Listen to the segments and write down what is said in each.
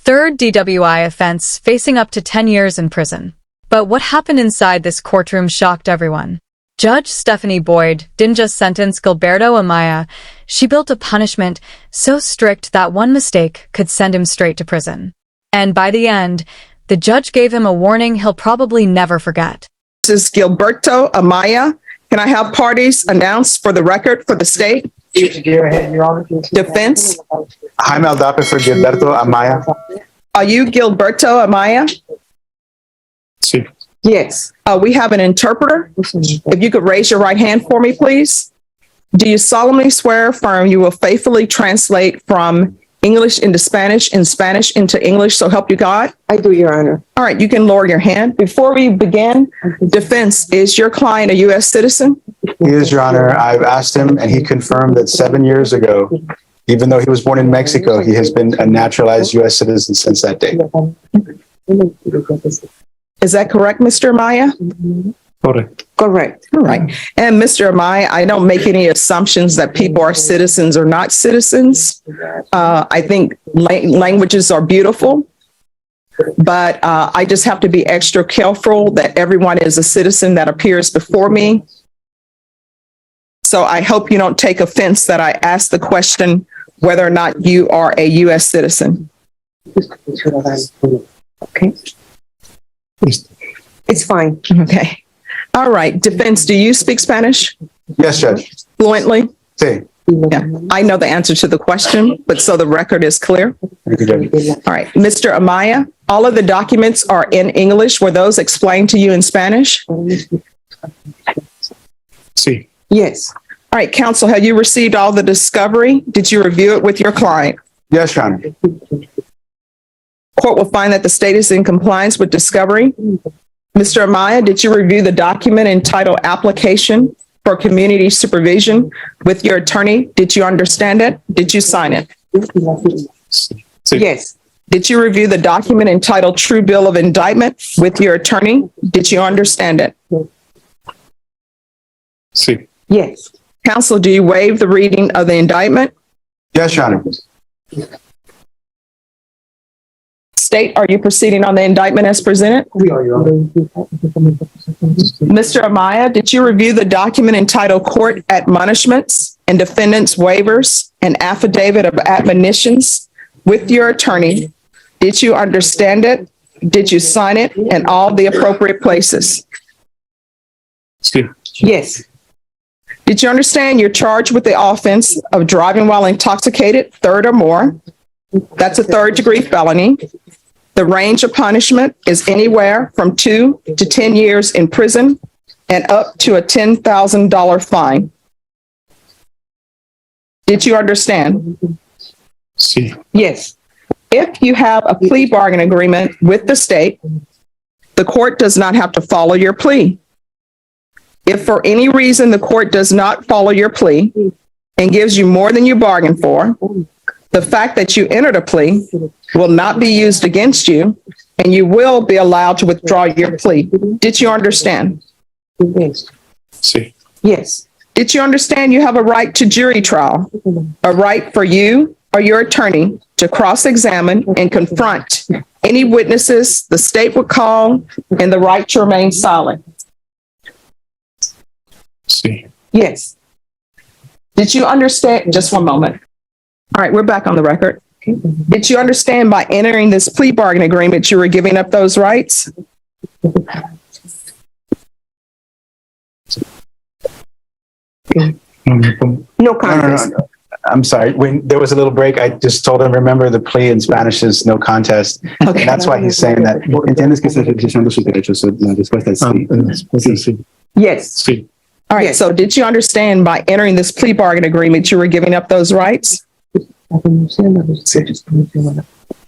third DWI offense, facing up to 10 years in prison. But what happened inside this courtroom shocked everyone. Judge Stephanie Boyd didn't just sentence Gilberto Amaya, she built a punishment so strict that one mistake could send him straight to prison. And by the end, the judge gave him a warning he'll probably never forget. This is Gilberto Amaya. Can I have parties announced for the record for the state? Defense. Jaime Aldape for Gilberto Amaya. Are you Gilberto Amaya? Sí. Yes. We have an interpreter. If you could raise your right hand for me, please. Do you solemnly swear affirm you will faithfully translate from English into Spanish and Spanish into English, so help you God? I do, Your Honor. All right, you can lower your hand. Before we begin, defense, is your client a U.S. citizen? He is, Your Honor. I've asked him, and he confirmed that 7 years ago, even though he was born in Mexico, he has been a naturalized U.S. citizen since that day. Is that correct, Mr. Amaya? Correct. Correct. All right. And Mr. Amaya, I don't make any assumptions that people are citizens or not citizens. I think languages are beautiful, but I just have to be extra careful that everyone is a citizen that appears before me. So I hope you don't take offense that I asked the question whether or not you are a U.S. citizen. Okay. It's fine. Okay. All right. Defense, do you speak Spanish Yes, Judge. fluently? Sí. Yeah, I know the answer to the question, but so the record is clear. Thank you, Judge. All right. Mr. Amaya, all of the documents are in English. Were those explained to you in Spanish? All Sí. Yes. right. Counsel, have you received all the discovery? Did you review it with your client? Yes, Your Honor. Court will find that the state is in compliance with discovery. Mr. Amaya, did you review the document entitled Application for Community Supervision with your attorney? Did you understand it? Did you sign it? Sí. Yes. Did you review the document entitled True Bill of Indictment with your attorney? Did you understand it? Sí. Yes. Counsel, do you waive the reading of the indictment? Yes, Your Honor. State, are you proceeding on the indictment as presented? Mr. Amaya, did you review the document entitled Court Admonishments and Defendant's Waivers and Affidavit of Admonitions with your attorney? Did you understand it? Did you sign it in all the appropriate places? Sí. Yes. Did you understand you're charged with the offense of driving while intoxicated, third or more? That's a third-degree felony. The range of punishment is anywhere from 2 to 10 years in prison and up to a $10,000 fine. Did you understand? Sí. Yes. If you have a plea bargain agreement with the state, the court does not have to follow your plea. If for any reason the court does not follow your plea and gives you more than you bargained for, the fact that you entered a plea will not be used against you, and you will be allowed to withdraw your plea. Did you understand? Yes. Sí. Yes. Did you understand you have a right to jury trial, a right for you or your attorney to cross-examine and confront any witnesses the state would call, and the right to remain silent? Sí. Yes. Did you understand? Just one moment. All right, we're back on the record. Did you understand by entering this plea bargain agreement you were giving up those rights? No contest. No. I'm sorry. When there was a little break, I just told him, remember the plea in Spanish is no contest. Okay. And that's why he's saying that. Entiendes que está ejercitando sus derechos. La respuesta es sí. Sí. Yes. Sí. All right, Yes. so did you understand by entering this plea bargain agreement you were giving up those rights?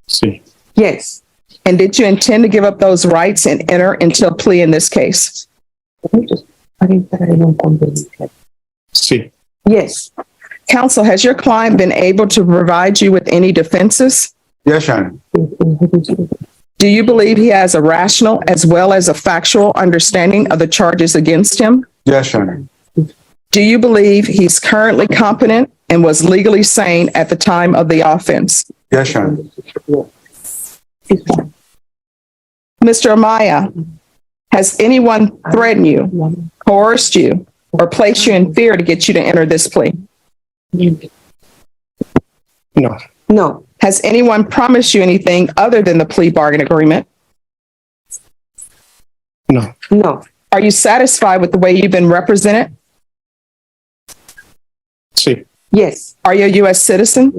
Sí. Yes. And did you intend to give up those rights and enter into a plea in this case? Sí. Yes. Counsel, has your client been able to provide you with any defenses? Yes, Your Honor. Do you believe he has a rational as well as a factual understanding of the charges against him? Yes, Your Honor. Do you believe he's currently competent and was legally sane at the time of the offense? Yes, Your Honor. Mr. Amaya, has anyone threatened you, coerced you, or placed you in fear to get you to enter this plea? No. No. Has anyone promised you anything other than the plea bargain agreement? No. No. Are you satisfied with the way you've been represented? Sí. Yes. Are you a U.S. citizen?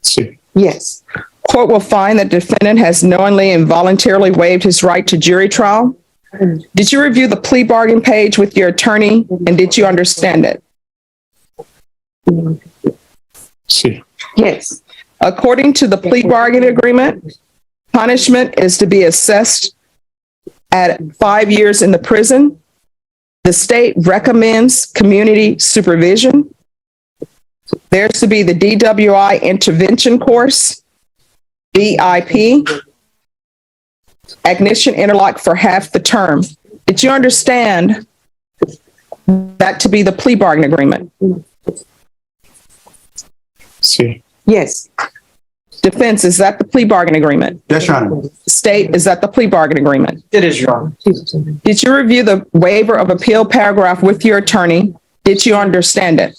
Sí. Yes. Court will find that defendant has knowingly and voluntarily waived his right to jury trial. Did you review the plea bargain page with your attorney, and did you understand it? Sí. Yes. According to the plea bargain agreement, punishment is to be assessed at 5 years in the prison. The state recommends community supervision. There's to be the DWI intervention course, BIP, ignition interlock for half the term. Did you understand that to be the plea bargain agreement? Sí. Yes. Defense, is that the plea bargain agreement? Yes, Your Honor. State, is that the plea bargain agreement? It is, Your Honor. Did you review the waiver of appeal paragraph with your attorney? Did you understand it?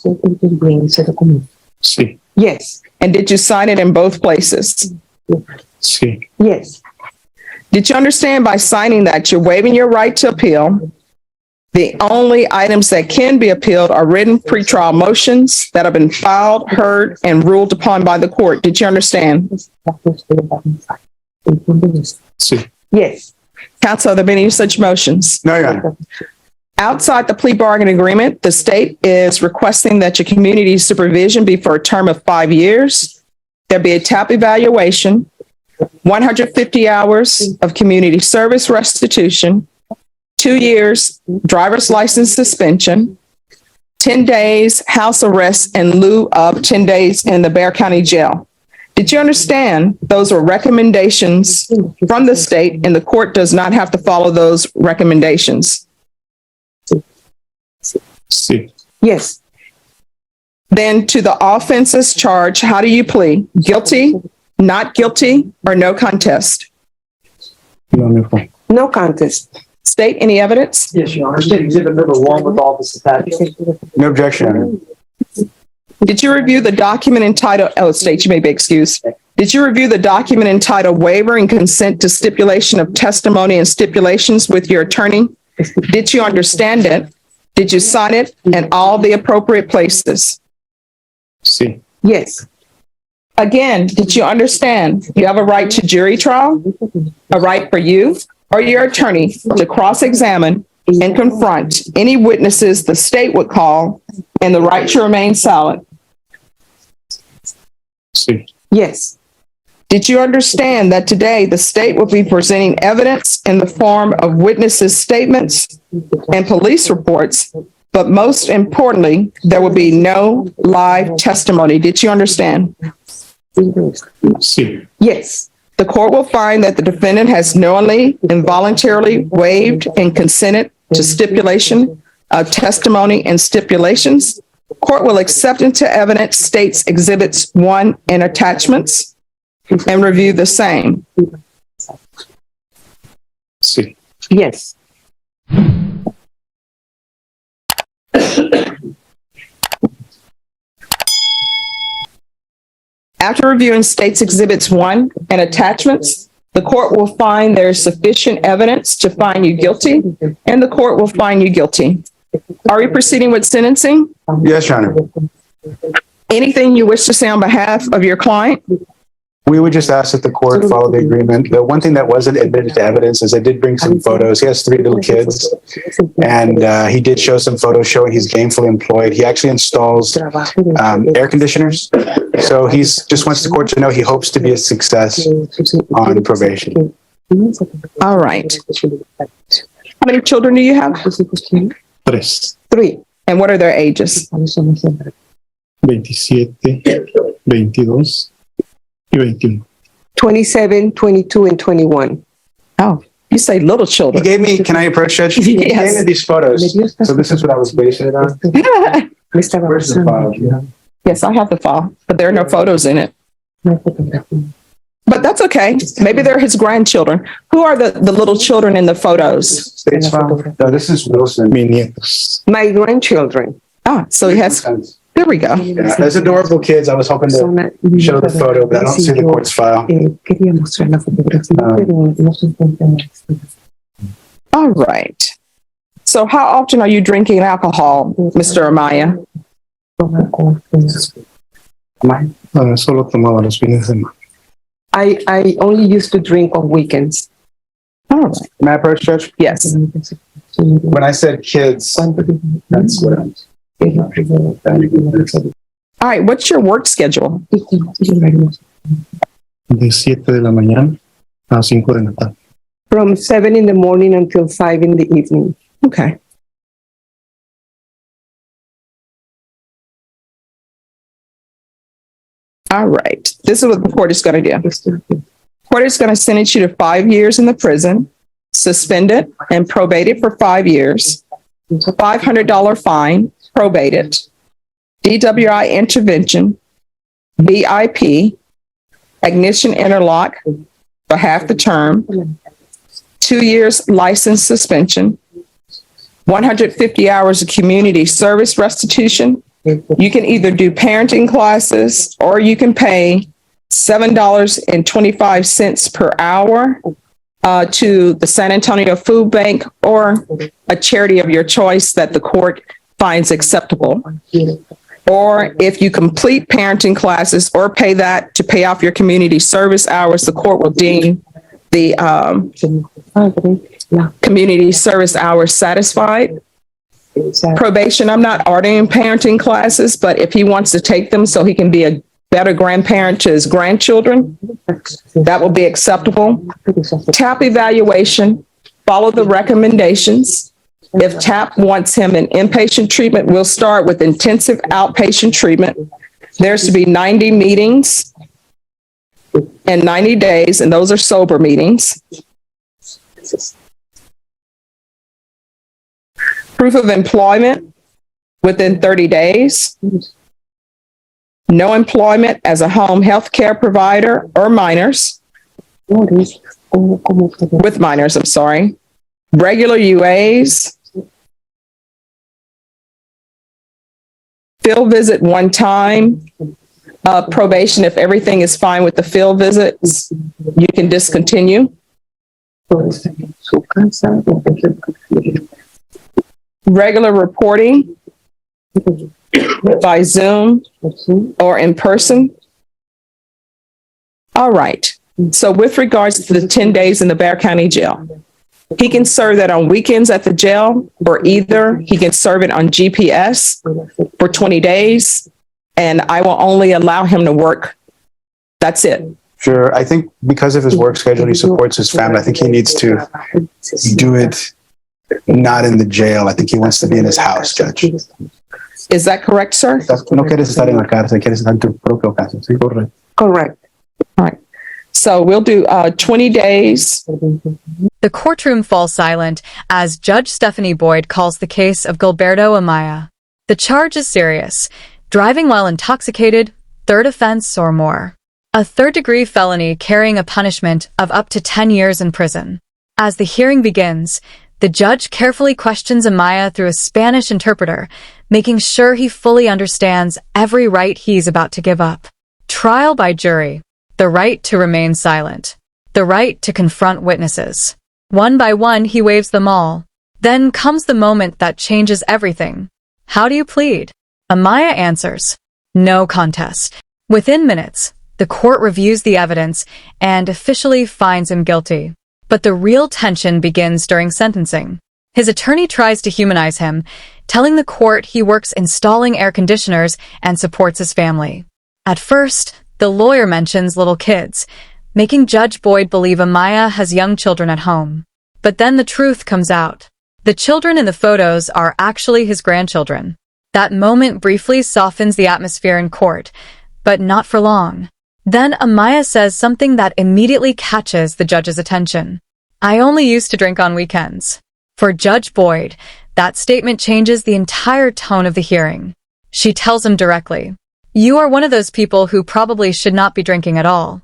Sí. Yes. And did you sign it in both places? Sí. Yes. Did you understand by signing that you're waiving your right to appeal? The only items that can be appealed are written pretrial motions that have been filed, heard, and ruled upon by the court. Did you understand? Sí. Yes. Counsel, have there been any such motions? No, Your Honor. Outside the plea bargain agreement, the state is requesting that your community supervision be for a term of 5 years. There be a TAP evaluation, 150 hours of community service restitution, 2 years driver's license suspension, 10 days house arrest in lieu of 10 days in the Bexar County Jail. Did you understand those are recommendations from the state and the court does not have to follow those recommendations? Sí. Yes. Then to the offenses charged, how do you plead? Guilty, not guilty, or no contest? No me fue. No contest. State, any evidence? Yes, Your Honor. State Exhibit number 1 with all this attached. No objection, Your Honor. Did you review the document entitled, State, you may be excused. Did you review the document entitled Waiver and Consent to Stipulation of Testimony and Stipulations with your attorney? Did you understand it? Did you sign it in all the appropriate places? Sí. Yes. Again, did you understand you have a right to jury trial, a right for you or your attorney to cross-examine and confront any witnesses the state would call, and the right to remain silent? Sí. Yes. Did you understand that today the state will be presenting evidence in the form of witnesses' statements and police reports, but most importantly, there will be no live testimony? Did you understand? Sí. Yes. The court will find that the defendant has knowingly and voluntarily waived and consented to stipulation of testimony and stipulations. Court will accept into evidence states exhibits 1 and attachments and review the same. Sí. Yes. After reviewing states exhibits 1 and attachments, the court will find there is sufficient evidence to find you guilty, and the court will find you guilty. Are we proceeding with sentencing? Yes, Your Honor. Anything you wish to say on behalf of your client? We would just ask that the court follow the agreement. The one thing that wasn't admitted to evidence is I did bring some photos. He has 3 little kids, and he did show some photos showing he's gainfully employed. He actually installs air conditioners. So he's just wants the court to know he hopes to be a success on probation. All right. How many children do you have? 3. 3. And what are their ages? 27, 22 y 21. 27, 22, and 21. Oh, you say little He children. gave me, can I approach, Judge? He gave Yes. me these photos. So this is what I was basing it on. Where's the file? Yes, I have the file, but there are no photos in it. But that's okay. Maybe they're his grandchildren. Who are the little children in the photos? States file. No, this is Wilson. Mis nietos. My grandchildren. So he has, there we go. Yeah, there's adorable kids. I was hoping to show the photo, but I don't see the court's file. Quería mostrar la fotografía, pero no se encuentra. All right. So how often are you drinking alcohol, Mr. Amaya? Solo tomaba los fines de semana. I only used to drink on weekends. All right. May I approach, Judge? Yes. When I said kids, that's what I'm. All right. What's your work schedule? De 7 de la mañana a 5 de la tarde. From 7 in the morning until 5 in the evening. Okay. All right. This is what the court is going to do. Court is going to sentence you to 5 years in the prison, suspended and probated for 5 years, $500 fine, probated, DWI intervention, VIP, ignition interlock for half the term, 2 years license suspension, 150 hours of community service restitution. You can either do parenting classes or you can pay $7.25 per hour to the San Antonio Food Bank or a charity of your choice that the court finds acceptable. Or if you complete parenting classes or pay that to pay off your community service hours, the court will deem the community service hours satisfied. Probation, I'm not ordering parenting classes, but if he wants to take them so he can be a better grandparent to his grandchildren, that will be acceptable. TAP evaluation, follow the recommendations. If TAP wants him in inpatient treatment, we'll start with intensive outpatient treatment. There's to be 90 meetings in 90 days, and those are sober meetings. Proof of employment within 30 days. No employment as a home health care provider or minors. With minors, I'm sorry. Regular UAs. Field visit one time. Probation, if everything is fine with the field visits, you can discontinue. Regular reporting by Zoom or in person. All right. So with regards to the 10 days in the Bexar County Jail, he can serve that on weekends at the jail, or either he can serve it on GPS for 20 days, and I will only allow him to work. That's it. Sure. I think because of his work schedule, he supports his family. I think he needs to do it not in the jail. I think he wants to be in his house, Judge. Is that correct, sir? No quieres estar en la cárcel, quieres estar en tu propio casa. Sí, correcto. Correct. All right. So we'll do 20 days. The courtroom falls silent as Judge Stephanie Boyd calls the case of Gilberto Amaya. The charge is serious: driving while intoxicated, third offense or more. A third-degree felony carrying a punishment of up to 10 years in prison. As the hearing begins, the judge carefully questions Amaya through a Spanish interpreter, making sure he fully understands every right he's about to give up. Trial by jury. The right to remain silent. The right to confront witnesses. One by one, he waives them all. Then comes the moment that changes everything. How do you plead? Amaya answers, no contest. Within minutes, the court reviews the evidence and officially finds him guilty. But the real tension begins during sentencing. His attorney tries to humanize him, telling the court he works installing air conditioners and supports his family. At first, the lawyer mentions little kids, making Judge Boyd believe Amaya has young children at home. But then the truth comes out. The children in the photos are actually his grandchildren. That moment briefly softens the atmosphere in court, but not for long. Then Amaya says something that immediately catches the judge's attention. I only used to drink on weekends. For Judge Boyd, that statement changes the entire tone of the hearing. She tells him directly, you are one of those people who probably should not be drinking at all.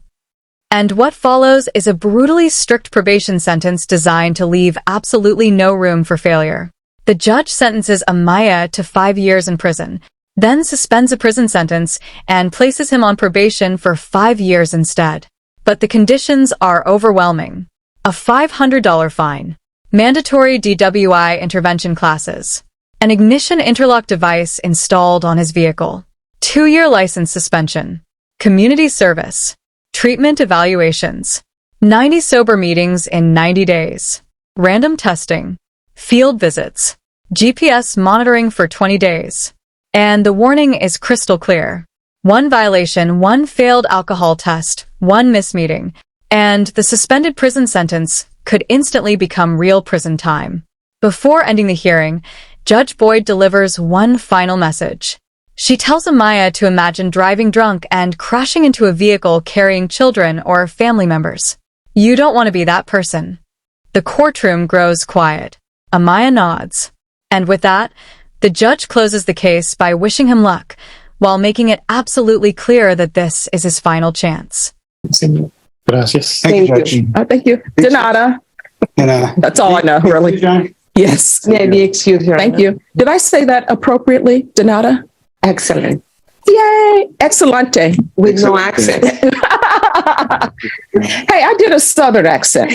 And what follows is a brutally strict probation sentence designed to leave absolutely no room for failure. The judge sentences Amaya to 5 years in prison, then suspends a prison sentence and places him on probation for 5 years instead. But the conditions are overwhelming. A $500 fine, mandatory DWI intervention classes, an ignition interlock device installed on his vehicle, 2-year license suspension, community service, treatment evaluations, 90 sober meetings in 90 days, random testing, field visits, GPS monitoring for 20 days. And the warning is crystal clear. 1 violation, 1 failed alcohol test, 1 missed meeting, and the suspended prison sentence could instantly become real prison time. Before ending the hearing, Judge Boyd delivers one final message. She tells Amaya to imagine driving drunk and crashing into a vehicle carrying children or family members. You don't want to be that person. The courtroom grows quiet. Amaya nods. And with that, the judge closes the case by wishing him luck, while making it absolutely clear that this is his final chance. Gracias. Thank you, Judge. Thank you. Donata. And, That's all I know, really. John? Yes. Maybe excuse her. Thank you. Did I say that appropriately, Donata? Excellent. Yay. Excellente. With no accent. Hey, I did a Southern accent.